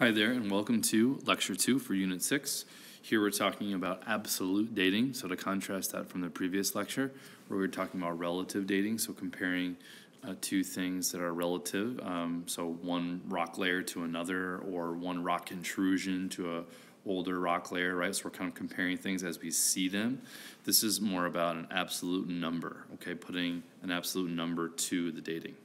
Hi there, and welcome to Lecture 2 for Unit 6. Here we're talking about absolute dating, so to contrast that from the previous lecture, where we were talking about relative dating, so comparing two things that are relative, so one rock layer to another, or one rock intrusion to a older rock layer, right? So we're kind of comparing things as we see them. This is more about an absolute number, okay, putting an absolute number to the dating.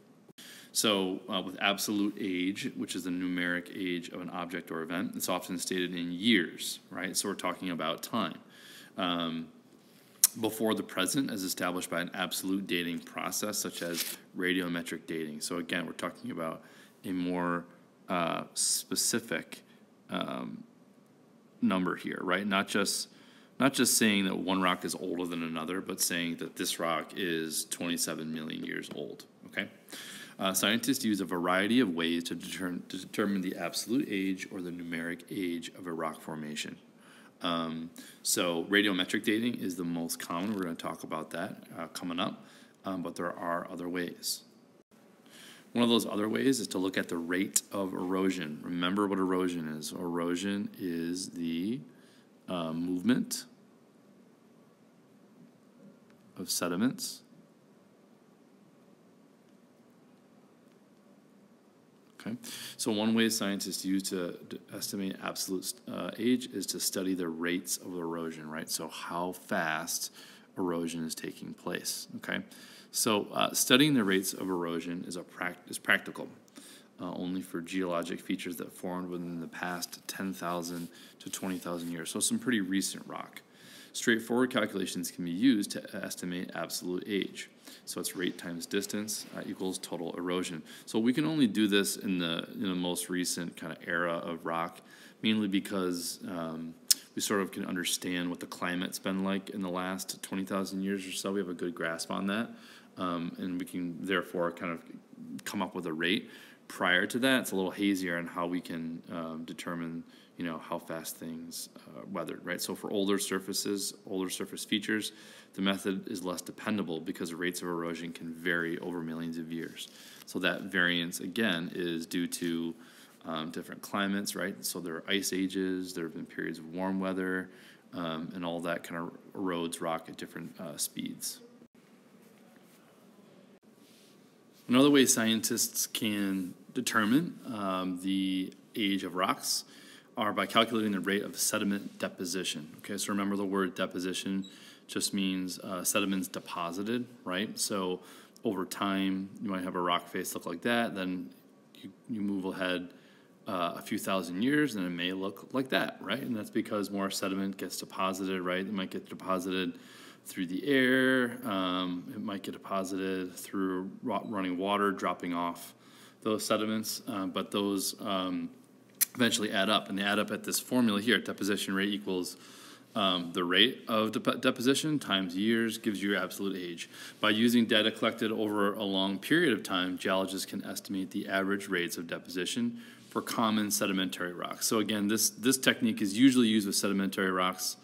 So with absolute age, which is the numeric age of an object or event, it's often stated in years, right? So we're talking about time. Before the present, as established by an absolute dating process, such as radiometric dating. So again, we're talking about a more specific number here, right? Not just saying that one rock is older than another, but saying that this rock is 27 million years old, okay? Scientists use a variety of ways to determine the absolute age or the numeric age of a rock formation. So radiometric dating is the most common. We're going to talk about that coming up, but there are other ways. One of those other ways is to look at the rate of erosion. Remember what erosion is. Erosion is the movement of sediments Okay, so one way scientists use to estimate absolute age is to study the rates of erosion, right? So how fast erosion is taking place, okay? So studying the rates of erosion is practical only for geologic features that formed within the past 10,000 to 20,000 years, so some pretty recent rock. Straightforward calculations can be used to estimate absolute age. So it's rate times distance equals total erosion. So we can only do this in the most recent kind of era of rock, mainly because we sort of can understand what the climate's been like in the last 20,000 years or so. We have a good grasp on that, and we can therefore kind of come up with a rate. Prior to that, it's a little hazier on how we can determine how fast things weathered, right? So for older surface features, the method is less dependable because the rates of erosion can vary over millions of years. So that variance, again, is due to different climates, right? So there are ice ages, there have been periods of warm weather, and all that kind of erodes rock at different speeds. Another way scientists can determine the age of rocks are by calculating the rate of sediment deposition. Okay, so remember the word deposition just means sediments deposited, right? So over time, you might have a rock face look like that, then you move ahead a few thousand years, and it may look like that, right? And that's because more sediment gets deposited, right? It might get deposited through the air, it might get deposited through running water dropping off those sediments, but those eventually add up, and they add up at this formula here. Deposition rate equals the rate of deposition times years gives you your absolute age. By using data collected over a long period of time, geologists can estimate the average rates of deposition for common sedimentary rocks. So again, this technique is usually used with sedimentary rocks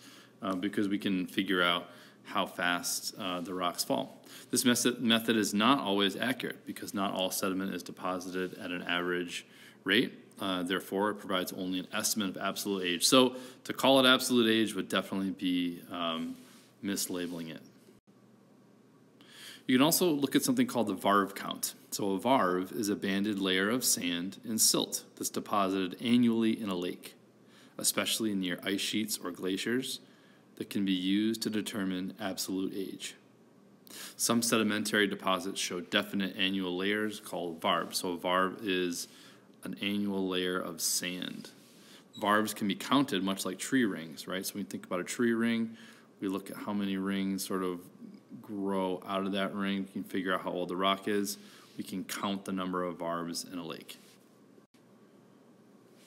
because we can figure out how fast the rocks fall. This method is not always accurate because not all sediment is deposited at an average rate. Therefore, it provides only an estimate of absolute age. So to call it absolute age would definitely be mislabeling it. You can also look at something called the varve count. So a varve is a banded layer of sand and silt that's deposited annually in a lake, especially near ice sheets or glaciers, that can be used to determine absolute age. Some sedimentary deposits show definite annual layers called varves. So a varve is an annual layer of sand. Varves can be counted much like tree rings, right? So when you think about a tree ring, we look at how many rings sort of grow out of that ring. We can figure out how old the rock is. We can count the number of varves in a lake.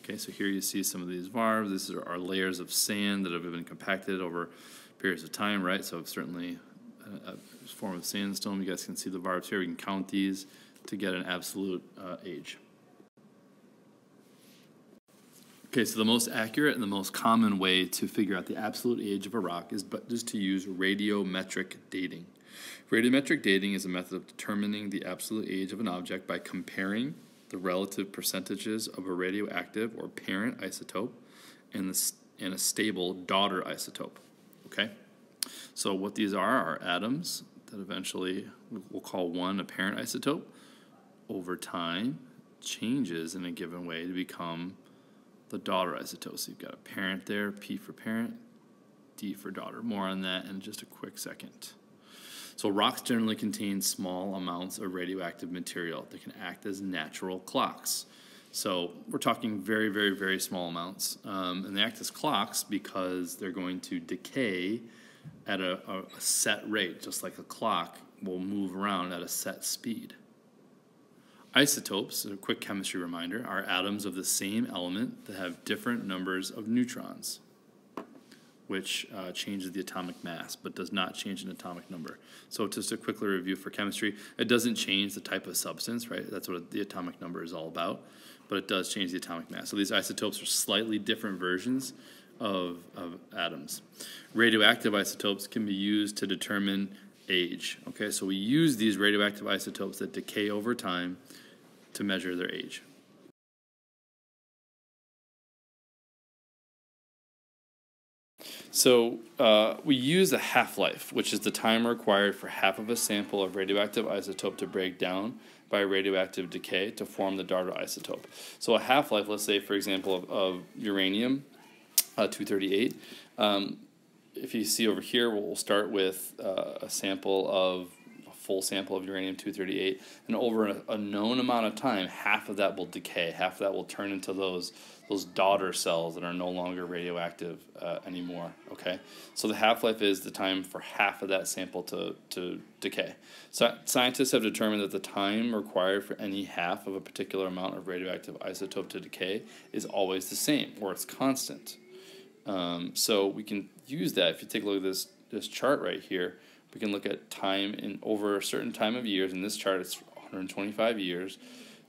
Okay, so here you see some of these varves. These are layers of sand that have been compacted over periods of time, right? So certainly a form of sandstone. You guys can see the varves here. We can count these to get an absolute age. Okay, so the most accurate and the most common way to figure out the absolute age of a rock is to use radiometric dating. Radiometric dating is a method of determining the absolute age of an object by comparing the relative percentages of a radioactive or parent isotope and a stable daughter isotope. Okay? So what these are atoms that eventually we'll call one a parent isotope. Over time, changes in a given way to become the daughter isotope. So you've got a parent there, P for parent, D for daughter. More on that in just a quick second. So rocks generally contain small amounts of radioactive material that can act as natural clocks. So we're talking very, very, very small amounts. And they act as clocks because they're going to decay at a set rate, just like a clock will move around at a set speed. Isotopes, a quick chemistry reminder, are atoms of the same element that have different numbers of neutrons, which changes the atomic mass, but does not change an atomic number. So just a quick review for chemistry, it doesn't change the type of substance, right? That's what the atomic number is all about, but it does change the atomic mass. So these isotopes are slightly different versions of atoms. Radioactive isotopes can be used to determine age. Okay, so we use these radioactive isotopes that decay over time to measure their age. So we use a half-life, which is the time required for half of a sample of radioactive isotope to break down by radioactive decay to form the daughter isotope. So a half-life, let's say, for example, of uranium, 238. If you see over here, we'll start with a full sample of uranium-238, and over a known amount of time, half of that will decay. Half of that will turn into those daughter cells that are no longer radioactive anymore. Okay, so the half-life is the time for half of that sample to decay. So scientists have determined that the time required for any half of a particular amount of radioactive isotope to decay is always the same, or it's constant. So we can use that. If you take a look at this chart right here, we can look at time in over a certain time of years. In this chart, it's 125 years.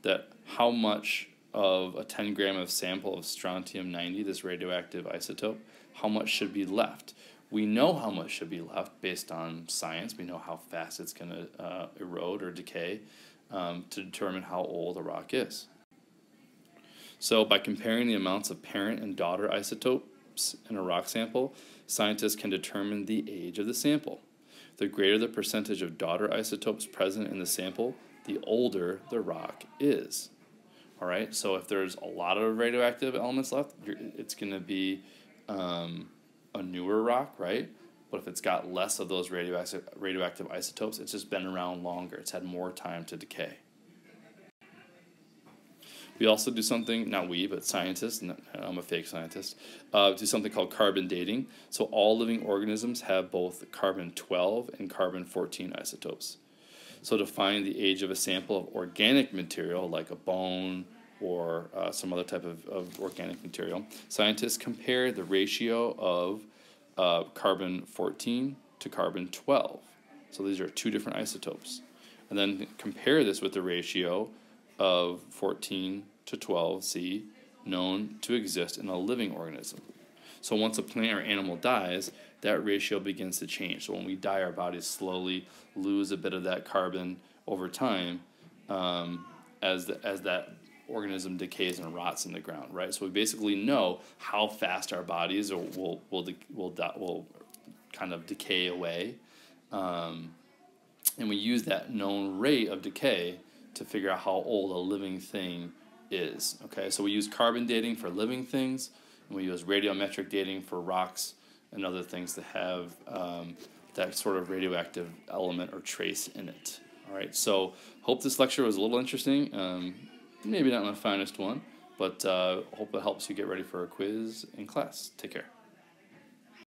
That how much of a 10 gram of sample of strontium-90, this radioactive isotope, how much should be left? We know how much should be left based on science. We know how fast it's going to erode or decay to determine how old a rock is. So by comparing the amounts of parent and daughter isotopes in a rock sample, scientists can determine the age of the sample. The greater the percentage of daughter isotopes present in the sample, the older the rock is. All right, so if there's a lot of radioactive elements left, it's going to be a newer rock, right? But if it's got less of those radioactive isotopes, it's just been around longer. It's had more time to decay. We also do something, not we, but scientists, and I'm a fake scientist, do something called carbon dating. So all living organisms have both carbon-12 and carbon-14 isotopes. So to find the age of a sample of organic material, like a bone or some other type of organic material, scientists compare the ratio of carbon-14 to carbon-12. So these are two different isotopes. And then compare this with the ratio of 14 to 12C known to exist in a living organism. So once a plant or animal dies, that ratio begins to change. So when we die, our bodies slowly lose a bit of that carbon over time as that organism decays and rots in the ground, right? So we basically know how fast our bodies will kind of decay away, and we use that known rate of decay to figure out how old a living thing is. Okay, so we use carbon dating for living things, and we use radiometric dating for rocks and other things that have that sort of radioactive element or trace in it. All right, so hope this lecture was a little interesting. Maybe not my finest one, but hope it helps you get ready for a quiz in class. Take care.